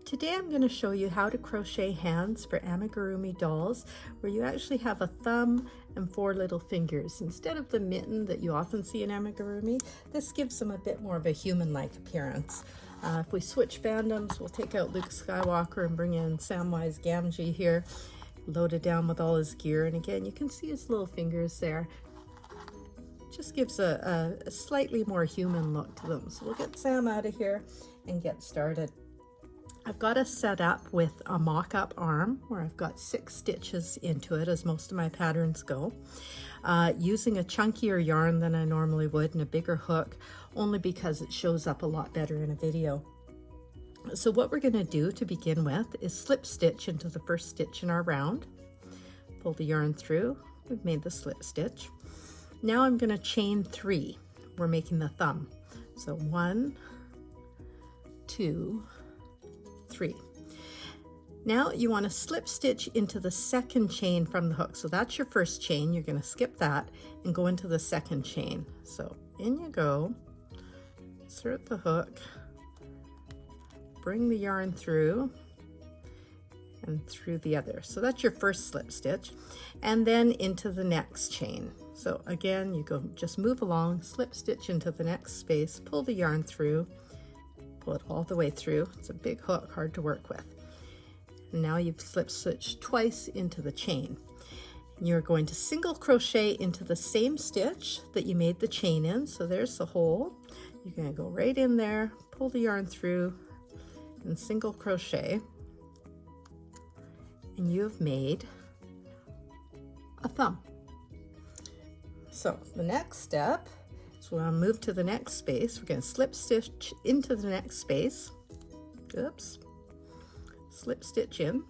Today I'm going to show you how to crochet hands for Amigurumi dolls, where you actually have a thumb and 4 little fingers. Instead of the mitten that you often see in Amigurumi, this gives them a bit more of a human-like appearance. If we switch fandoms, we'll take out Luke Skywalker and bring in Samwise Gamgee here, loaded down with all his gear. And again, you can see his little fingers there. Just gives a slightly more human look to them. So we'll get Sam out of here and get started. I've got it set up with a mock-up arm where I've got 6 stitches into it, as most of my patterns go, using a chunkier yarn than I normally would and a bigger hook, only because it shows up a lot better in a video. So what we're going to do to begin with is slip stitch into the first stitch in our round. Pull the yarn through. We've made the slip stitch. Now I'm going to chain 3. We're making the thumb. So 1, 2, 3. Now you want to slip stitch into the second chain from the hook. So that's your first chain. You're going to skip that and go into the second chain. So in you go, insert the hook, bring the yarn through and through the other. So that's your first slip stitch, and then into the next chain. So again, you go, just move along, slip stitch into the next space, pull the yarn through, pull it all the way through. It's a big hook, hard to work with. And now you've slip stitched twice into the chain. And you're going to single crochet into the same stitch that you made the chain in. So there's the hole. You're going to go right in there, pull the yarn through, and single crochet. And you've made a thumb. So the next step, so we'll move to the next space. We're going to slip stitch into the next space. Oops. Slip stitch in,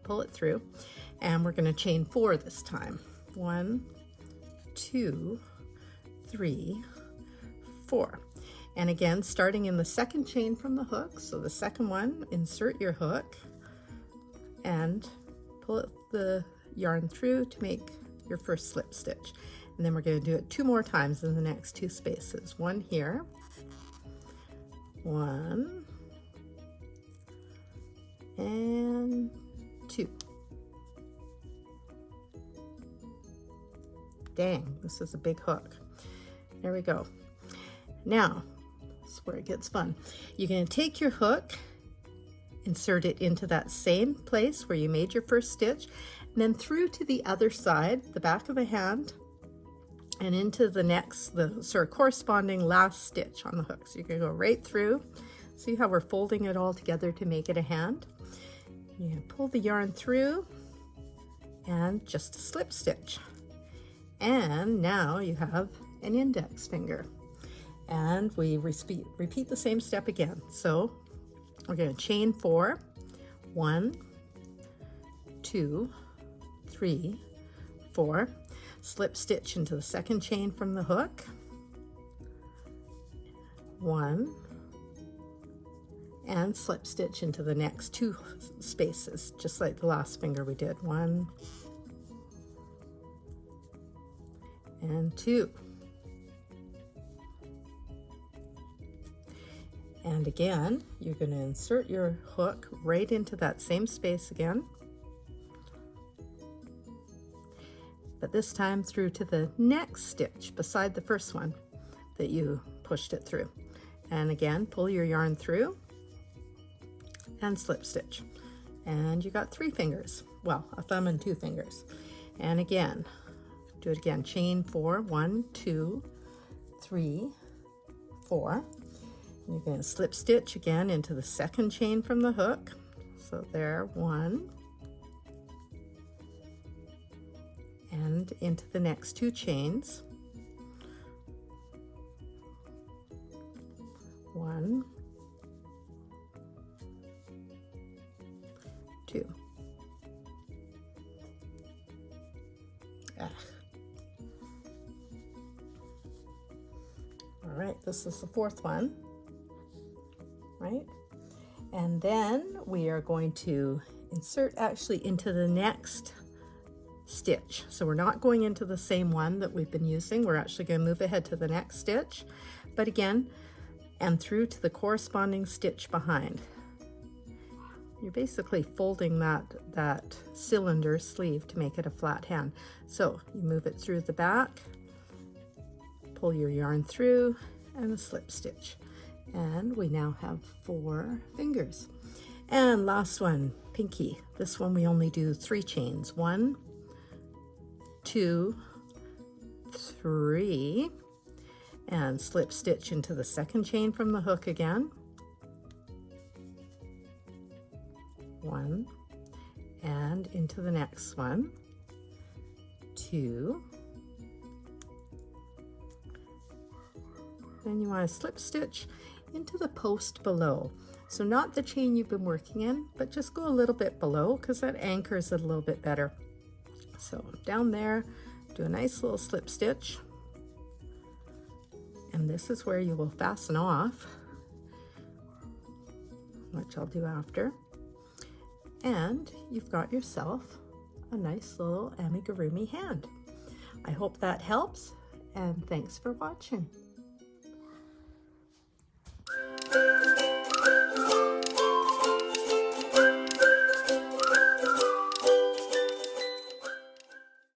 pull it through, and we're going to chain 4 this time. 1, 2, 3, 4. And again, starting in the second chain from the hook. So the second one, insert your hook and pull the yarn through to make your first slip stitch. And then we're going to do it 2 more times in the next 2 spaces. 1 here, 1, and 2. Dang, this is a big hook. There we go. Now, this is where it gets fun. You're going to take your hook, insert it into that same place where you made your first stitch, and then through to the other side, the back of the hand, and into the next, the sort of corresponding last stitch on the hook. So you're going to go right through. See how we're folding it all together to make it a hand? You're going to pull the yarn through and just a slip stitch. And now you have an index finger. And we repeat the same step again. So we're going to chain 4. 1, 2, 3, 4. Slip stitch into the second chain from the hook. 1, and slip stitch into the next 2 spaces, just like the last finger we did. 1 and 2. And again, you're going to insert your hook right into that same space again, but this time through to the next stitch beside the first one that you pushed it through. And again, pull your yarn through and slip stitch. And you got 3 fingers. Well, a thumb and 2 fingers. And again, do it again. Chain 4. 1, 2, 3, 4. And you're going to slip stitch again into the second chain from the hook. So there, 1. And into the next 2 chains. 1, 2. All right, this is the 4th one, right? And then we are going to insert actually into the next stitch. So we're not going into the same one that we've been using. We're actually going to move ahead to the next stitch, but again, and through to the corresponding stitch behind. You're basically folding that cylinder sleeve to make it a flat hand. So you move it through the back, pull your yarn through, and a slip stitch. And we now have 4 fingers. And last one, pinky. This one we only do 3 chains. 1, 2, 3, and slip stitch into the second chain from the hook again. 1, and into the next one. 2. Then you want to slip stitch into the post below. So not the chain you've been working in, but just go a little bit below because that anchors it a little bit better. So down there, do a nice little slip stitch. And this is where you will fasten off, which I'll do after. And you've got yourself a nice little amigurumi hand. I hope that helps, and thanks for watching.